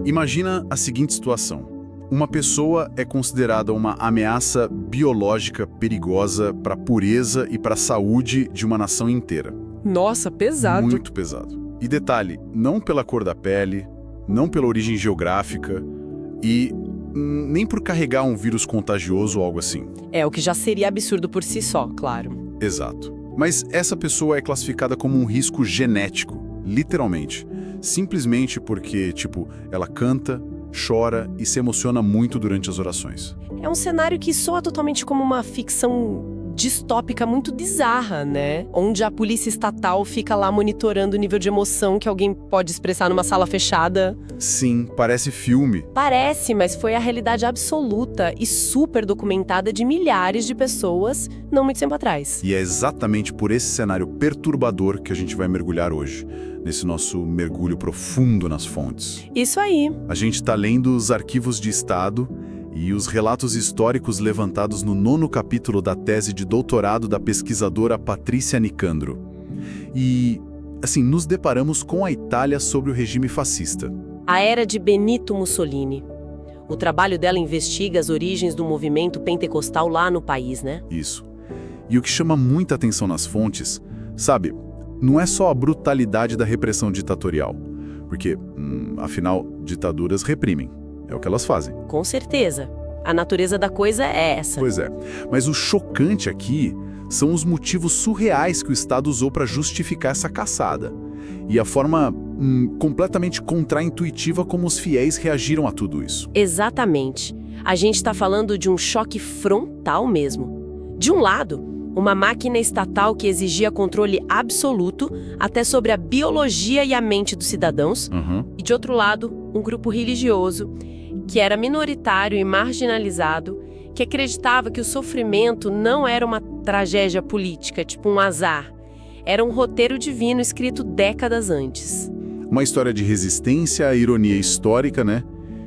Imagina a seguinte situação. Uma pessoa é considerada uma ameaça biológica perigosa para a pureza e para a saúde de uma nação inteira. Nossa, pesado. Muito pesado. E detalhe, não pela cor da pele, não pela origem geográfica e nem por carregar um vírus contagioso ou algo assim. É, o que já seria absurdo por si só, claro. Exato. Mas essa pessoa é classificada como um risco genético, literalmente. Simplesmente porque, ela canta, chora e se emociona muito durante as orações. É um cenário que soa totalmente como uma ficção distópica muito bizarra, né? Onde a polícia estatal fica lá monitorando o nível de emoção que alguém pode expressar numa sala fechada. Sim, parece filme. Parece, mas foi a realidade absoluta e super documentada de milhares de pessoas não muito tempo atrás. E é exatamente por esse cenário perturbador que a gente vai mergulhar hoje, nesse nosso mergulho profundo nas fontes. Isso aí. A gente está lendo os arquivos de Estado e os relatos históricos levantados no 9º capítulo da tese de doutorado da pesquisadora Patrícia Nicandro. E, nos deparamos com a Itália sob o regime fascista. A era de Benito Mussolini. O trabalho dela investiga as origens do movimento pentecostal lá no país, né? Isso. E o que chama muita atenção nas fontes, não é só a brutalidade da repressão ditatorial. Porque, afinal, ditaduras reprimem. É o que elas fazem. Com certeza. A natureza da coisa é essa. Pois é. Mas o chocante aqui são os motivos surreais que o Estado usou para justificar essa caçada. E a forma completamente contraintuitiva como os fiéis reagiram a tudo isso. Exatamente. A gente está falando de um choque frontal mesmo. De um lado, uma máquina estatal que exigia controle absoluto até sobre a biologia e a mente dos cidadãos. E de outro lado, um grupo religioso que era minoritário e marginalizado, que acreditava que o sofrimento não era uma tragédia política, tipo um azar. Era um roteiro divino escrito décadas antes. Uma história de resistência à ironia histórica, né?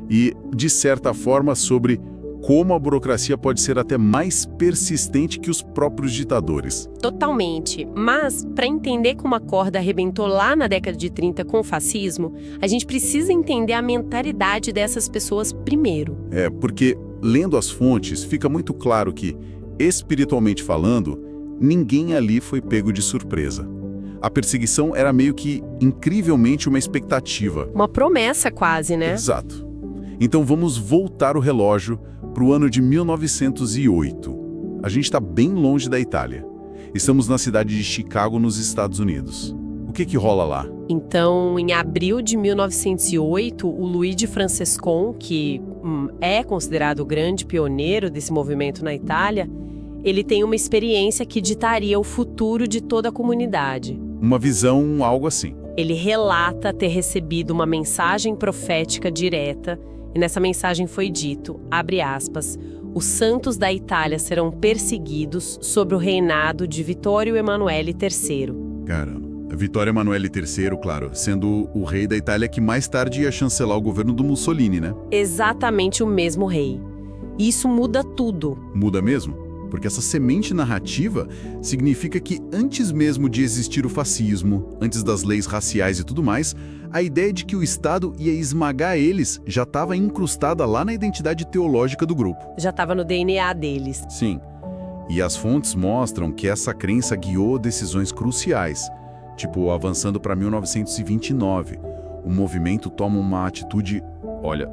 E, de certa forma, sobre como a burocracia pode ser até mais persistente que os próprios ditadores. Totalmente. Mas, para entender como a corda arrebentou lá na década de 30 com o fascismo, a gente precisa entender a mentalidade dessas pessoas primeiro. Porque, lendo as fontes, fica muito claro que, espiritualmente falando, ninguém ali foi pego de surpresa. A perseguição era meio que, incrivelmente, uma expectativa. Uma promessa quase, né? Exato. Então vamos voltar o relógio para o ano de 1908. A gente está bem longe da Itália. Estamos na cidade de Chicago, nos Estados Unidos. O que rola lá? Então, em abril de 1908, o Luigi Francescon, que é considerado o grande pioneiro desse movimento na Itália, ele tem uma experiência que ditaria o futuro de toda a comunidade. Uma visão, algo assim. Ele relata ter recebido uma mensagem profética direta, e nessa mensagem foi dito, abre aspas, os santos da Itália serão perseguidos sob o reinado de Vittorio Emanuele III. Caramba. Vittorio Emanuele III, claro, sendo o rei da Itália que mais tarde ia chancelar o governo do Mussolini, né? Exatamente o mesmo rei. E isso muda tudo. Muda mesmo? Porque essa semente narrativa significa que antes mesmo de existir o fascismo, antes das leis raciais e tudo mais, a ideia de que o Estado ia esmagar eles já estava incrustada lá na identidade teológica do grupo. Já estava no DNA deles. Sim. E as fontes mostram que essa crença guiou decisões cruciais, avançando para 1929. O movimento toma uma atitude,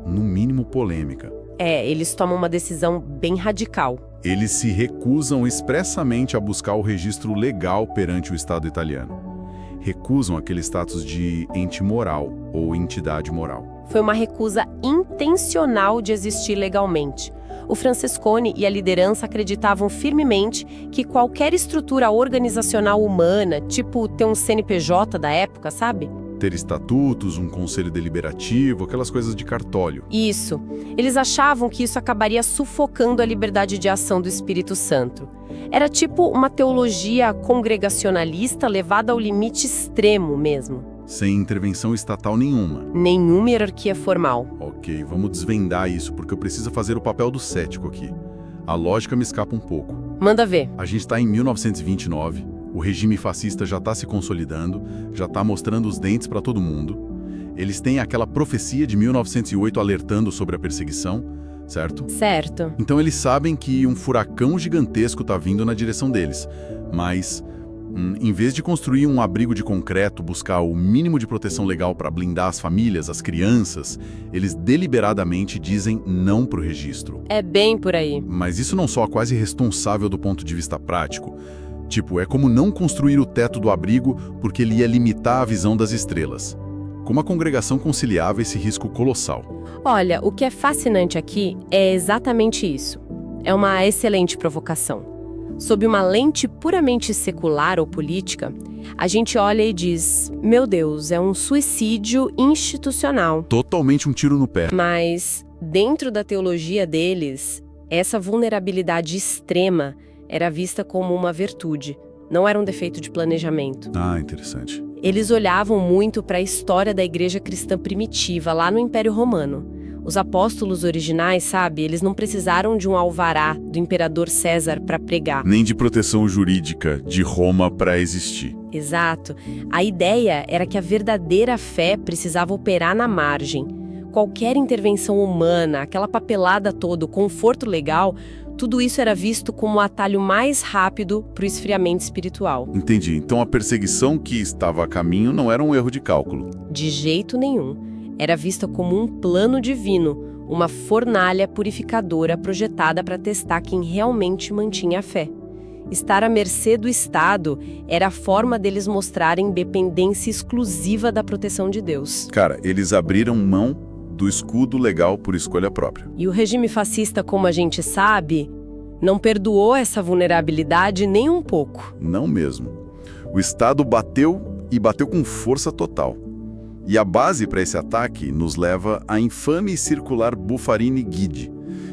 no mínimo polêmica. Eles tomam uma decisão bem radical. Eles se recusam expressamente a buscar o registro legal perante o Estado italiano. Recusam aquele status de ente moral ou entidade moral. Foi uma recusa intencional de existir legalmente. O Francescone e a liderança acreditavam firmemente que qualquer estrutura organizacional humana, ter um CNPJ da época, sabe? Ter estatutos, um conselho deliberativo, aquelas coisas de cartório. Isso. Eles achavam que isso acabaria sufocando a liberdade de ação do Espírito Santo. Era uma teologia congregacionalista levada ao limite extremo mesmo. Sem intervenção estatal nenhuma. Nenhuma hierarquia formal. Ok, vamos desvendar isso, porque eu preciso fazer o papel do cético aqui. A lógica me escapa um pouco. Manda ver. A gente está em 1929, o regime fascista já está se consolidando, já está mostrando os dentes para todo mundo. Eles têm aquela profecia de 1908 alertando sobre a perseguição, certo? Certo. Então eles sabem que um furacão gigantesco está vindo na direção deles, mas em vez de construir um abrigo de concreto, buscar o mínimo de proteção legal para blindar as famílias, as crianças, eles deliberadamente dizem não para o registro. É bem por aí. Mas isso não só é quase irresponsável do ponto de vista prático. Tipo, é como não construir o teto do abrigo porque ele ia limitar a visão das estrelas. Como a congregação conciliava esse risco colossal? Olha, o que é fascinante aqui é exatamente isso. É uma excelente provocação. Sob uma lente puramente secular ou política, a gente olha e diz, meu Deus, é um suicídio institucional. Totalmente um tiro no pé. Mas, dentro da teologia deles, essa vulnerabilidade extrema era vista como uma virtude, não era um defeito de planejamento. Ah, interessante. Eles olhavam muito para a história da igreja cristã primitiva, lá no Império Romano. Os apóstolos originais, sabe, eles não precisaram de um alvará do imperador César para pregar. Nem de proteção jurídica de Roma para existir. Exato. A ideia era que a verdadeira fé precisava operar na margem. Qualquer intervenção humana, aquela papelada toda, o conforto legal, tudo isso era visto como o atalho mais rápido para o esfriamento espiritual. Entendi. Então a perseguição que estava a caminho não era um erro de cálculo. De jeito nenhum. Era vista como um plano divino, uma fornalha purificadora projetada para testar quem realmente mantinha a fé. Estar à mercê do Estado era a forma deles mostrarem dependência exclusiva da proteção de Deus. Cara, eles abriram mão do escudo legal por escolha própria. E o regime fascista, como a gente sabe, não perdoou essa vulnerabilidade nem um pouco. Não mesmo. O Estado bateu e bateu com força total. E a base para esse ataque nos leva à infame e circular Buffarini-Guidi,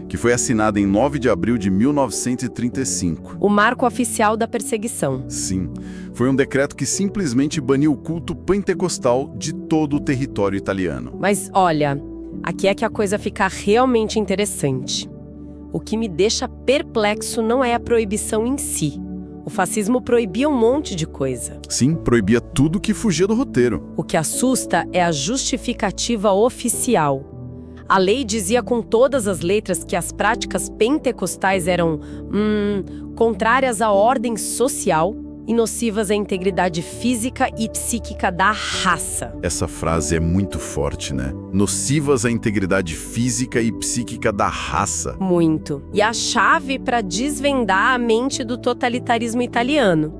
que foi assinada em 9 de abril de 1935. O marco oficial da perseguição. Sim, foi um decreto que simplesmente baniu o culto pentecostal de todo o território italiano. Mas olha, aqui é que a coisa fica realmente interessante. O que me deixa perplexo não é a proibição em si. O fascismo proibia um monte de coisa. Sim, proibia tudo que fugia do roteiro. O que assusta é a justificativa oficial. A lei dizia com todas as letras que as práticas pentecostais eram contrárias à ordem social e nocivas à integridade física e psíquica da raça. Essa frase é muito forte, né? Nocivas à integridade física e psíquica da raça. Muito. E a chave para desvendar a mente do totalitarismo italiano.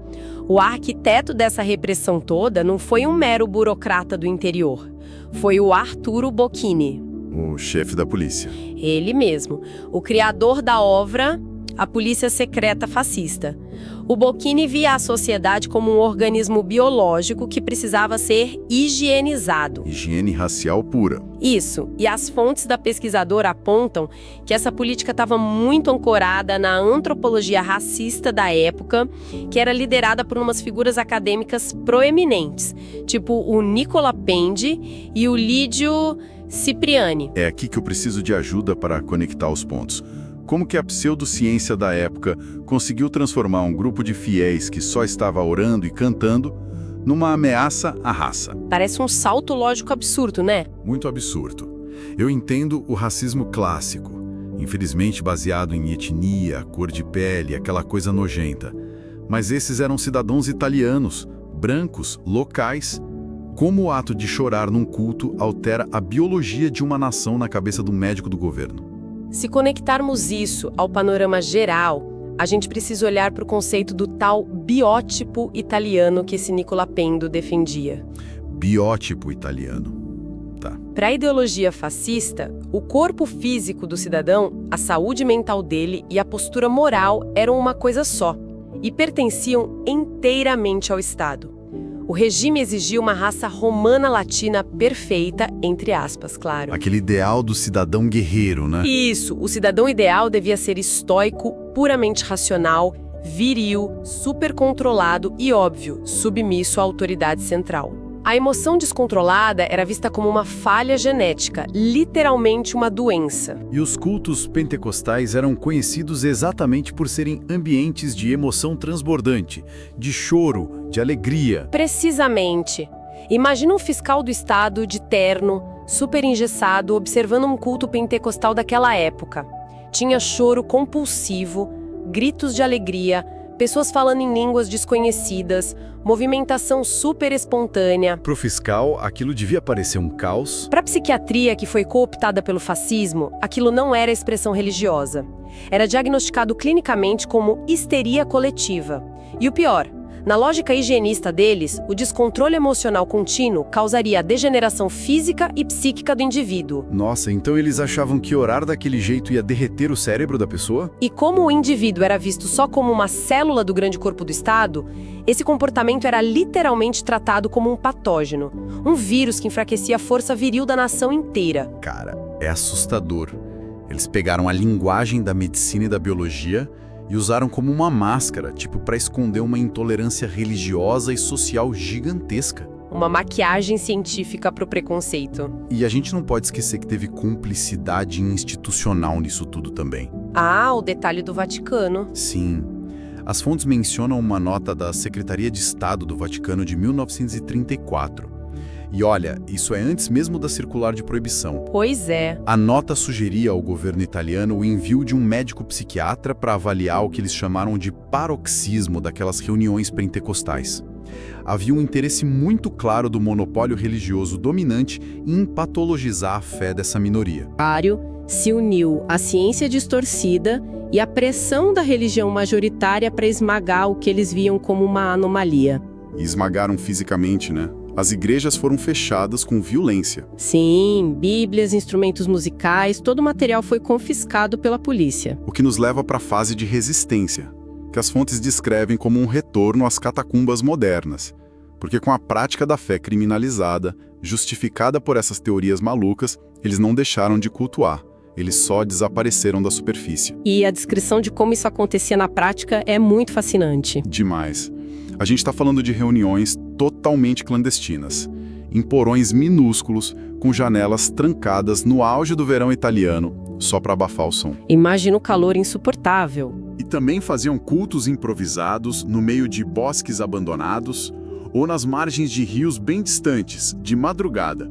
O arquiteto dessa repressão toda não foi um mero burocrata do interior. Foi o Arturo Bocchini. O chefe da polícia. Ele mesmo. O criador da obra, a polícia secreta fascista. O Bocchini via a sociedade como um organismo biológico que precisava ser higienizado. Higiene racial pura. Isso, e as fontes da pesquisadora apontam que essa política estava muito ancorada na antropologia racista da época, que era liderada por umas figuras acadêmicas proeminentes, tipo o Nicola Pendi e o Lídio Cipriani. É aqui que eu preciso de ajuda para conectar os pontos. Como que a pseudociência da época conseguiu transformar um grupo de fiéis que só estava orando e cantando numa ameaça à raça? Parece um salto lógico absurdo, né? Muito absurdo. Eu entendo o racismo clássico, infelizmente baseado em etnia, cor de pele, aquela coisa nojenta. Mas esses eram cidadãos italianos, brancos, locais. Como o ato de chorar num culto altera a biologia de uma nação na cabeça do médico do governo? Se conectarmos isso ao panorama geral, a gente precisa olhar para o conceito do tal biótipo italiano que esse Nicola Pendo defendia. Biótipo italiano. Tá. Para a ideologia fascista, o corpo físico do cidadão, a saúde mental dele e a postura moral eram uma coisa só e pertenciam inteiramente ao Estado. O regime exigia uma raça romana-latina perfeita, entre aspas, claro. Aquele ideal do cidadão guerreiro, né? Isso, o cidadão ideal devia ser estoico, puramente racional, viril, super controlado e, óbvio, submisso à autoridade central. A emoção descontrolada era vista como uma falha genética, literalmente uma doença. E os cultos pentecostais eram conhecidos exatamente por serem ambientes de emoção transbordante, de choro, de alegria. Precisamente. Imagina um fiscal do estado de terno, super engessado, observando um culto pentecostal daquela época. Tinha choro compulsivo, gritos de alegria, pessoas falando em línguas desconhecidas, movimentação super espontânea. Pro fiscal, aquilo devia parecer um caos. Para a psiquiatria, que foi cooptada pelo fascismo, aquilo não era expressão religiosa. Era diagnosticado clinicamente como histeria coletiva. E o pior, na lógica higienista deles, o descontrole emocional contínuo causaria a degeneração física e psíquica do indivíduo. Nossa, então eles achavam que orar daquele jeito ia derreter o cérebro da pessoa? E como o indivíduo era visto só como uma célula do grande corpo do Estado, esse comportamento era literalmente tratado como um patógeno, um vírus que enfraquecia a força viril da nação inteira. Cara, é assustador. Eles pegaram a linguagem da medicina e da biologia e usaram como uma máscara, tipo para esconder uma intolerância religiosa e social gigantesca. Uma maquiagem científica para o preconceito. E a gente não pode esquecer que teve cumplicidade institucional nisso tudo também. Ah, o detalhe do Vaticano. Sim. As fontes mencionam uma nota da Secretaria de Estado do Vaticano de 1934. E olha, isso é antes mesmo da circular de proibição. Pois é. A nota sugeria ao governo italiano o envio de um médico psiquiatra para avaliar o que eles chamaram de paroxismo daquelas reuniões pentecostais. Havia um interesse muito claro do monopólio religioso dominante em patologizar a fé dessa minoria. Se uniu a ciência distorcida e a pressão da religião majoritária para esmagar o que eles viam como uma anomalia. E esmagaram fisicamente, né? As igrejas foram fechadas com violência. Sim, bíblias, instrumentos musicais, todo o material foi confiscado pela polícia. O que nos leva para a fase de resistência, que as fontes descrevem como um retorno às catacumbas modernas. Porque com a prática da fé criminalizada, justificada por essas teorias malucas, eles não deixaram de cultuar. Eles só desapareceram da superfície. E a descrição de como isso acontecia na prática é muito fascinante. Demais. A gente está falando de reuniões totalmente clandestinas, em porões minúsculos, com janelas trancadas no auge do verão italiano, só para abafar o som. Imagina o calor insuportável. E também faziam cultos improvisados no meio de bosques abandonados ou nas margens de rios bem distantes, de madrugada.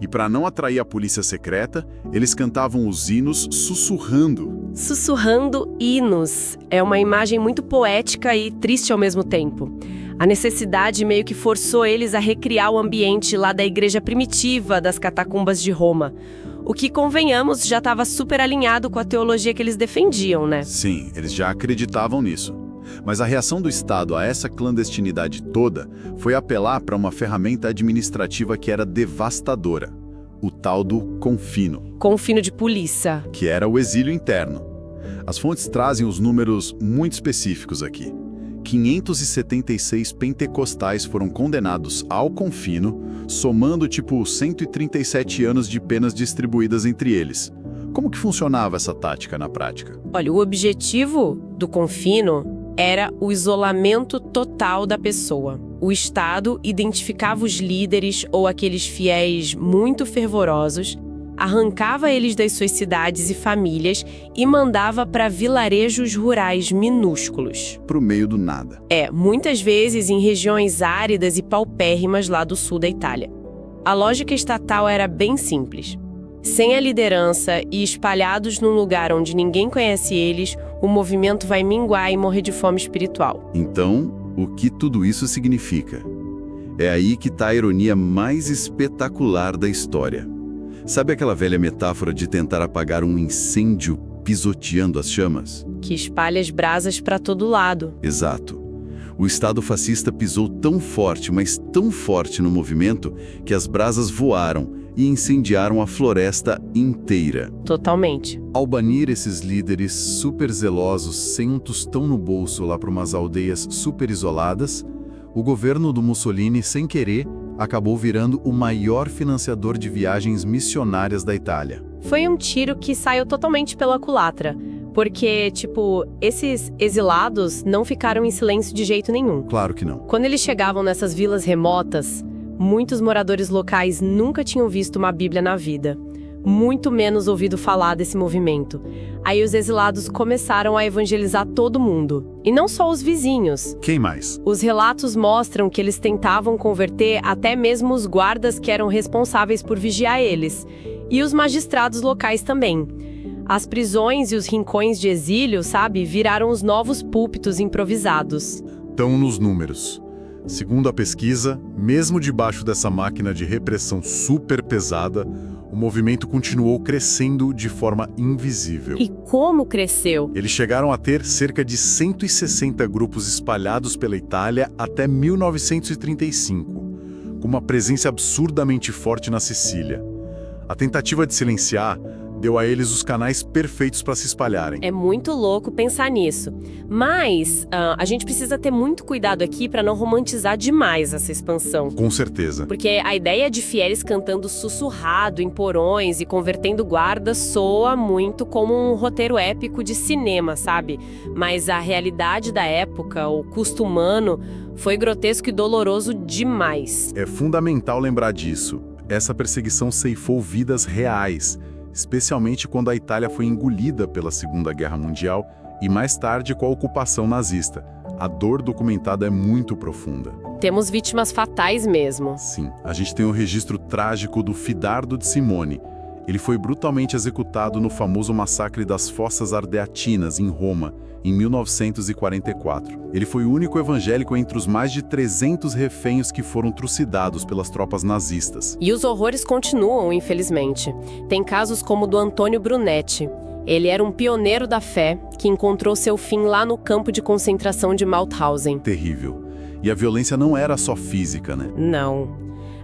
E para não atrair a polícia secreta, eles cantavam os hinos sussurrando. Sussurrando hinos. É uma imagem muito poética e triste ao mesmo tempo. A necessidade meio que forçou eles a recriar o ambiente lá da igreja primitiva das catacumbas de Roma. O que, convenhamos, já estava super alinhado com a teologia que eles defendiam, né? Sim, eles já acreditavam nisso. Mas a reação do Estado a essa clandestinidade toda foi apelar para uma ferramenta administrativa que era devastadora, o tal do confino. Confino de polícia. Que era o exílio interno. As fontes trazem os números muito específicos aqui. 576 pentecostais foram condenados ao confino, somando tipo 137 anos de penas distribuídas entre eles. Como que funcionava essa tática na prática? Olha, o objetivo do confino era o isolamento total da pessoa. O Estado identificava os líderes ou aqueles fiéis muito fervorosos, arrancava eles das suas cidades e famílias e mandava para vilarejos rurais minúsculos. Pro meio do nada. Muitas vezes em regiões áridas e paupérrimas lá do sul da Itália. A lógica estatal era bem simples. Sem a liderança e espalhados num lugar onde ninguém conhece eles, o movimento vai minguar e morrer de fome espiritual. Então, o que tudo isso significa? É aí que está a ironia mais espetacular da história. Sabe aquela velha metáfora de tentar apagar um incêndio pisoteando as chamas? Que espalha as brasas para todo lado. Exato. O Estado fascista pisou tão forte, mas tão forte no movimento, que as brasas voaram e incendiaram a floresta inteira. Totalmente. Ao banir esses líderes super zelosos sem um tostão no bolso lá para umas aldeias super isoladas, o governo do Mussolini, sem querer, acabou virando o maior financiador de viagens missionárias da Itália. Foi um tiro que saiu totalmente pela culatra, porque, esses exilados não ficaram em silêncio de jeito nenhum. Claro que não. Quando eles chegavam nessas vilas remotas, muitos moradores locais nunca tinham visto uma Bíblia na vida. muito menos ouvido falar desse movimento. Aí os exilados começaram a evangelizar todo mundo, e não só os vizinhos. Quem mais? Os relatos mostram que eles tentavam converter até mesmo os guardas que eram responsáveis por vigiar eles, e os magistrados locais também. As prisões e os rincões de exílio, sabe, viraram os novos púlpitos improvisados. Estão nos números. Segundo a pesquisa, mesmo debaixo dessa máquina de repressão super pesada, o movimento continuou crescendo de forma invisível. E como cresceu? Eles chegaram a ter cerca de 160 grupos espalhados pela Itália até 1935, com uma presença absurdamente forte na Sicília. A tentativa de silenciar deu a eles os canais perfeitos para se espalharem. É muito louco pensar nisso. Mas a gente precisa ter muito cuidado aqui para não romantizar demais essa expansão. Com certeza. Porque a ideia de fiéis cantando sussurrado em porões e convertendo guardas soa muito como um roteiro épico de cinema, sabe? Mas a realidade da época, o custo humano, foi grotesco e doloroso demais. É fundamental lembrar disso. Essa perseguição ceifou vidas reais, especialmente quando a Itália foi engolida pela Segunda Guerra Mundial e mais tarde com a ocupação nazista. A dor documentada é muito profunda. Temos vítimas fatais mesmo. Sim, a gente tem o registro trágico do Fidardo de Simone. Ele foi brutalmente executado no famoso massacre das Fossas Ardeatinas, em Roma, em 1944. Ele foi o único evangélico entre os mais de 300 reféns que foram trucidados pelas tropas nazistas. E os horrores continuam, infelizmente. Tem casos como o do Antônio Brunetti. Ele era um pioneiro da fé que encontrou seu fim lá no campo de concentração de Mauthausen. Terrível. E a violência não era só física, né? Não.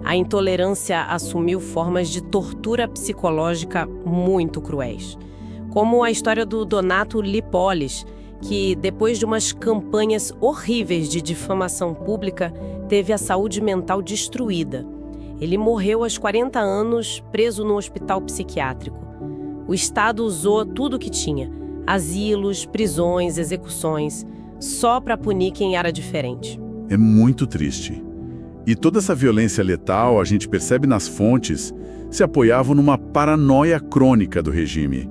A intolerância assumiu formas de tortura psicológica muito cruéis. Como a história do Donato Lipolis, que, depois de umas campanhas horríveis de difamação pública, teve a saúde mental destruída. Ele morreu aos 40 anos, preso no hospital psiquiátrico. O Estado usou tudo o que tinha: asilos, prisões, execuções, só para punir quem era diferente. É muito triste. E toda essa violência letal, a gente percebe nas fontes, se apoiava numa paranoia crônica do regime.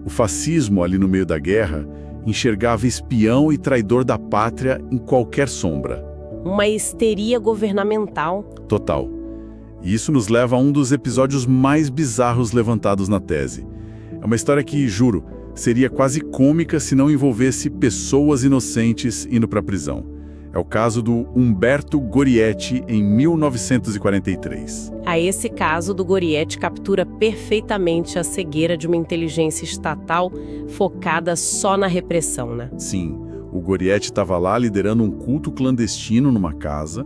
O fascismo, ali no meio da guerra, enxergava espião e traidor da pátria em qualquer sombra. Uma histeria governamental. Total. E isso nos leva a um dos episódios mais bizarros levantados na tese. É uma história que, juro, seria quase cômica se não envolvesse pessoas inocentes indo para a prisão. É o caso do Umberto Gorietti, em 1943. Esse caso do Gorietti captura perfeitamente a cegueira de uma inteligência estatal focada só na repressão, né? Sim, o Gorietti estava lá liderando um culto clandestino numa casa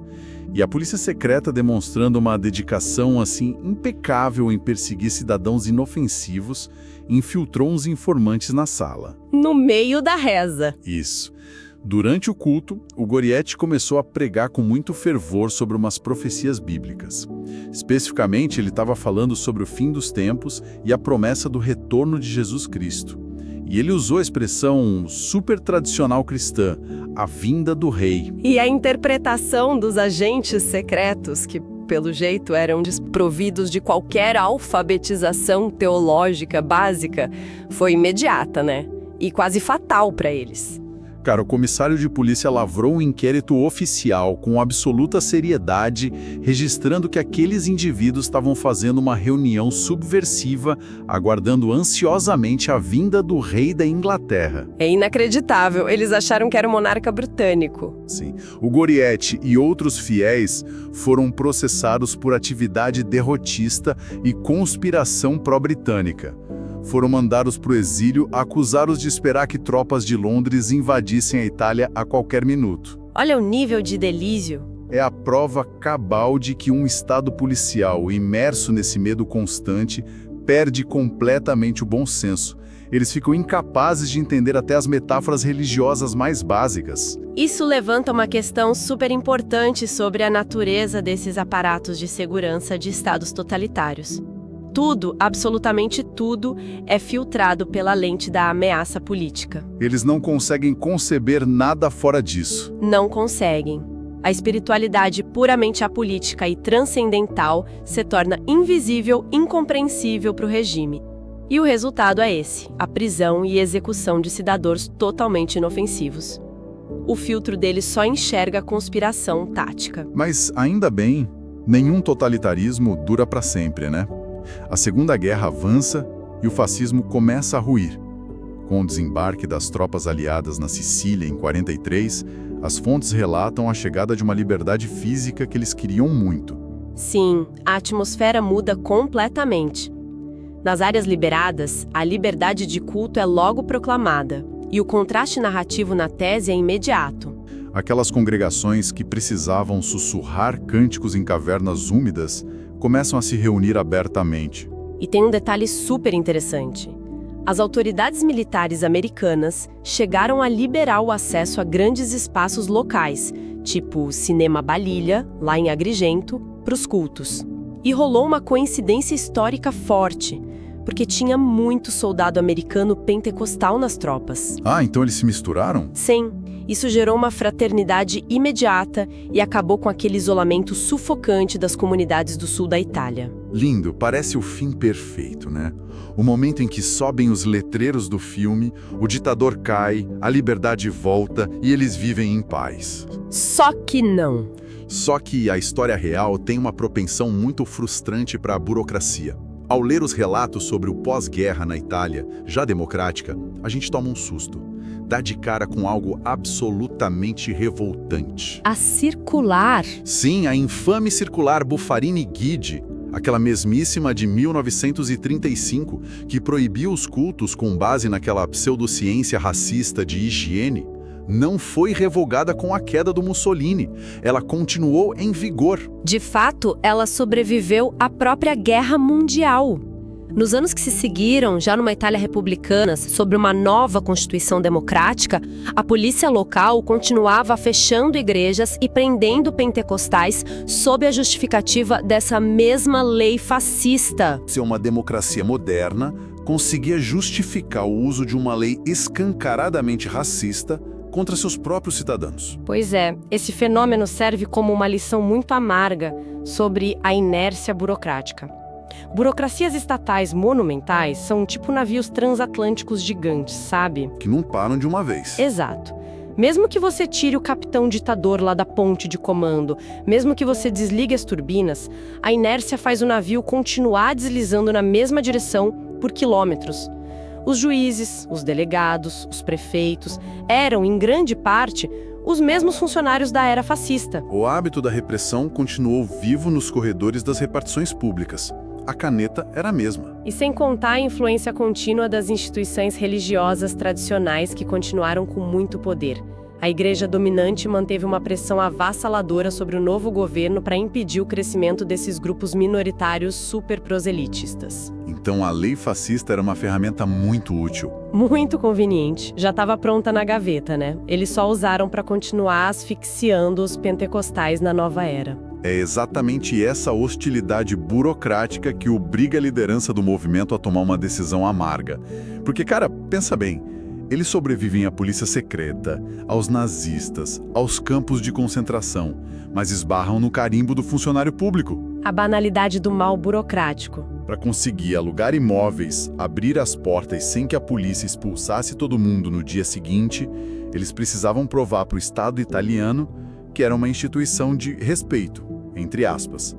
e a polícia secreta, demonstrando uma dedicação assim impecável em perseguir cidadãos inofensivos, infiltrou uns informantes na sala. No meio da reza. Isso. Durante o culto, o Gorietti começou a pregar com muito fervor sobre umas profecias bíblicas. Especificamente, ele estava falando sobre o fim dos tempos e a promessa do retorno de Jesus Cristo. E ele usou a expressão super tradicional cristã, a vinda do rei. E a interpretação dos agentes secretos, que pelo jeito eram desprovidos de qualquer alfabetização teológica básica, foi imediata, né? E quase fatal para eles. Cara, o comissário de polícia lavrou um inquérito oficial com absoluta seriedade, registrando que aqueles indivíduos estavam fazendo uma reunião subversiva, aguardando ansiosamente a vinda do rei da Inglaterra. É inacreditável, eles acharam que era o monarca britânico. Sim. O Gorietti e outros fiéis foram processados por atividade derrotista e conspiração pró-britânica. Foram mandados para o exílio, acusados de esperar que tropas de Londres invadissem a Itália a qualquer minuto. Olha o nível de delírio. É a prova cabal de que um estado policial imerso nesse medo constante perde completamente o bom senso. Eles ficam incapazes de entender até as metáforas religiosas mais básicas. Isso levanta uma questão super importante sobre a natureza desses aparatos de segurança de estados totalitários. Tudo, absolutamente tudo, é filtrado pela lente da ameaça política. Eles não conseguem conceber nada fora disso. Não conseguem. A espiritualidade puramente apolítica e transcendental se torna invisível, incompreensível para o regime. E o resultado é esse: a prisão e execução de cidadãos totalmente inofensivos. O filtro deles só enxerga a conspiração tática. Mas, ainda bem, nenhum totalitarismo dura para sempre, né? A Segunda Guerra avança e o fascismo começa a ruir. Com o desembarque das tropas aliadas na Sicília em 43, as fontes relatam a chegada de uma liberdade física que eles queriam muito. Sim, a atmosfera muda completamente. Nas áreas liberadas, a liberdade de culto é logo proclamada, e o contraste narrativo na tese é imediato. Aquelas congregações que precisavam sussurrar cânticos em cavernas úmidas começam a se reunir abertamente. E tem um detalhe super interessante. As autoridades militares americanas chegaram a liberar o acesso a grandes espaços locais, tipo o Cinema Balilha, lá em Agrigento, para os cultos. E rolou uma coincidência histórica forte, porque tinha muito soldado americano pentecostal nas tropas. Ah, então eles se misturaram? Sim, isso gerou uma fraternidade imediata e acabou com aquele isolamento sufocante das comunidades do sul da Itália. Lindo, parece o fim perfeito, né? O momento em que sobem os letreiros do filme, o ditador cai, a liberdade volta e eles vivem em paz. Só que não. Só que a história real tem uma propensão muito frustrante para a burocracia. Ao ler os relatos sobre o pós-guerra na Itália, já democrática, a gente toma um susto. Dá de cara com algo absolutamente revoltante. A circular. Sim, a infame circular Buffarini-Guidi, aquela mesmíssima de 1935, que proibiu os cultos com base naquela pseudociência racista de higiene, não foi revogada com a queda do Mussolini. Ela continuou em vigor. De fato, ela sobreviveu à própria Guerra Mundial. Nos anos que se seguiram, já numa Itália republicana, sobre uma nova Constituição democrática, a polícia local continuava fechando igrejas e prendendo pentecostais sob a justificativa dessa mesma lei fascista. Ser uma democracia moderna conseguia justificar o uso de uma lei escancaradamente racista contra seus próprios cidadãos. Pois é, esse fenômeno serve como uma lição muito amarga sobre a inércia burocrática. Burocracias estatais monumentais são tipo navios transatlânticos gigantes, sabe? Que não param de uma vez. Exato. Mesmo que você tire o capitão ditador lá da ponte de comando, mesmo que você desligue as turbinas, a inércia faz o navio continuar deslizando na mesma direção por quilômetros. Os juízes, os delegados, os prefeitos eram, em grande parte, os mesmos funcionários da era fascista. O hábito da repressão continuou vivo nos corredores das repartições públicas. A caneta era a mesma. E sem contar a influência contínua das instituições religiosas tradicionais que continuaram com muito poder. A igreja dominante manteve uma pressão avassaladora sobre o novo governo para impedir o crescimento desses grupos minoritários superproselitistas. Então a lei fascista era uma ferramenta muito útil. Muito conveniente. Já estava pronta na gaveta, né? Eles só usaram para continuar asfixiando os pentecostais na nova era. É exatamente essa hostilidade burocrática que obriga a liderança do movimento a tomar uma decisão amarga. Porque, cara, pensa bem, eles sobrevivem à polícia secreta, aos nazistas, aos campos de concentração, mas esbarram no carimbo do funcionário público. A banalidade do mal burocrático. Para conseguir alugar imóveis, abrir as portas sem que a polícia expulsasse todo mundo no dia seguinte, eles precisavam provar para o Estado italiano que era uma instituição de respeito, entre aspas.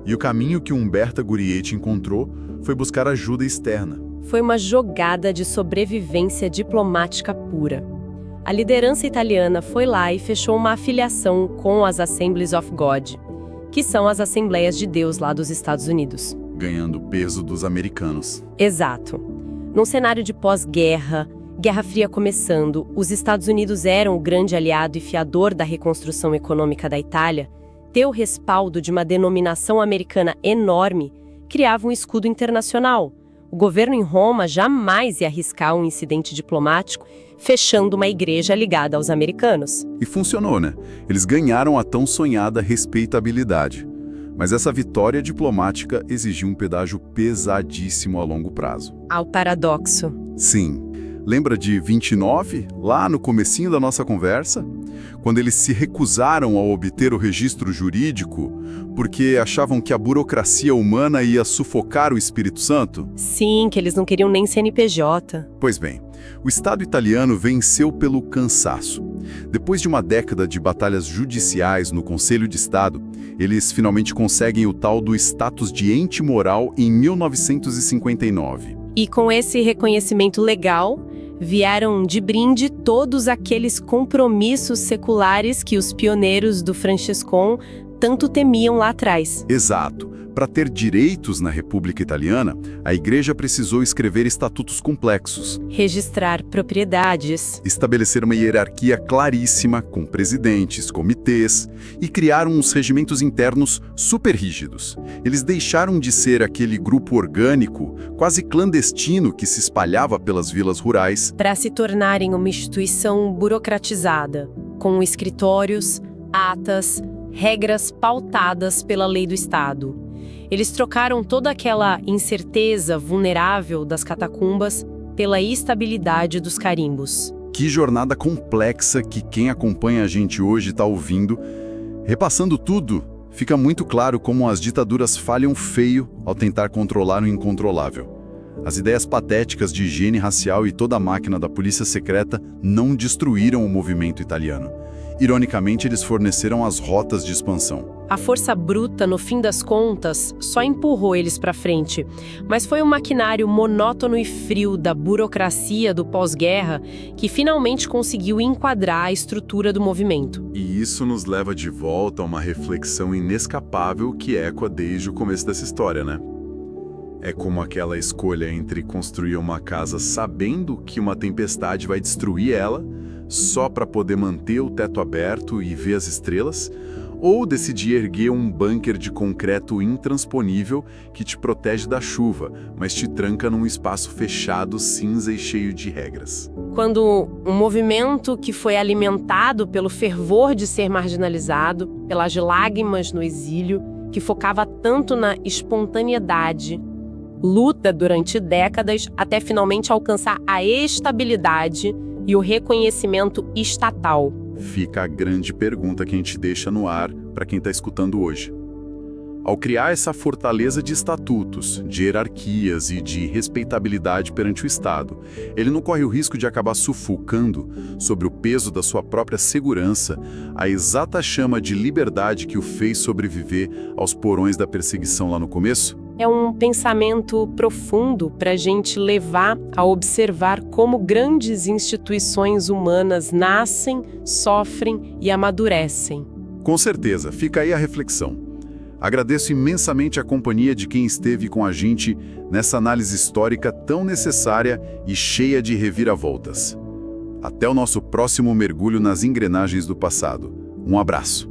E o caminho que Umberto Gurietti encontrou foi buscar ajuda externa. Foi uma jogada de sobrevivência diplomática pura. A liderança italiana foi lá e fechou uma afiliação com as Assemblies of God, que são as Assembleias de Deus lá dos Estados Unidos. Ganhando peso dos americanos. Exato. Num cenário de pós-guerra, Guerra Fria começando, os Estados Unidos eram o grande aliado e fiador da reconstrução econômica da Itália. Ter o respaldo de uma denominação americana enorme criava um escudo internacional. O governo em Roma jamais ia arriscar um incidente diplomático fechando uma igreja ligada aos americanos. E funcionou, né? Eles ganharam a tão sonhada respeitabilidade. Mas essa vitória diplomática exigiu um pedágio pesadíssimo a longo prazo. Ao paradoxo. Sim. Lembra de 29, lá no comecinho da nossa conversa? quando eles se recusaram a obter o registro jurídico porque achavam que a burocracia humana ia sufocar o Espírito Santo? Sim, que eles não queriam nem CNPJ. Pois bem, o Estado italiano venceu pelo cansaço. Depois de uma década de batalhas judiciais no Conselho de Estado, eles finalmente conseguem o tal do status de ente moral em 1959. E com esse reconhecimento legal, vieram de brinde todos aqueles compromissos seculares que os pioneiros do Francescon tanto temiam lá atrás. Exato. Para ter direitos na República Italiana, a Igreja precisou escrever estatutos complexos, Registrar propriedades. estabelecer uma hierarquia claríssima, com presidentes, comitês, e criar uns regimentos internos super rígidos. Eles deixaram de ser aquele grupo orgânico, quase clandestino, que se espalhava pelas vilas rurais, Para se tornarem uma instituição burocratizada, com escritórios, atas, regras pautadas pela lei do Estado. Eles trocaram toda aquela incerteza vulnerável das catacumbas pela estabilidade dos carimbos. Que jornada complexa que quem acompanha a gente hoje está ouvindo. Repassando tudo, fica muito claro como as ditaduras falham feio ao tentar controlar o incontrolável. As ideias patéticas de higiene racial e toda a máquina da polícia secreta não destruíram o movimento italiano. Ironicamente, eles forneceram as rotas de expansão. A força bruta, no fim das contas, só empurrou eles para frente, mas foi o maquinário monótono e frio da burocracia do pós-guerra que finalmente conseguiu enquadrar a estrutura do movimento. E isso nos leva de volta a uma reflexão inescapável que ecoa desde o começo dessa história, né? É como aquela escolha entre construir uma casa sabendo que uma tempestade vai destruir ela, só para poder manter o teto aberto e ver as estrelas, ou decidir erguer um bunker de concreto intransponível que te protege da chuva, mas te tranca num espaço fechado, cinza e cheio de regras. Quando um movimento que foi alimentado pelo fervor de ser marginalizado, pelas lágrimas no exílio, que focava tanto na espontaneidade, luta durante décadas até finalmente alcançar a estabilidade e o reconhecimento estatal. Fica a grande pergunta que a gente deixa no ar para quem está escutando hoje. Ao criar essa fortaleza de estatutos, de hierarquias e de respeitabilidade perante o Estado, ele não corre o risco de acabar sufocando, sobre o peso da sua própria segurança, a exata chama de liberdade que o fez sobreviver aos porões da perseguição lá no começo? É um pensamento profundo para a gente levar a observar como grandes instituições humanas nascem, sofrem e amadurecem. Com certeza, fica aí a reflexão. Agradeço imensamente a companhia de quem esteve com a gente nessa análise histórica tão necessária e cheia de reviravoltas. Até o nosso próximo mergulho nas engrenagens do passado. Um abraço.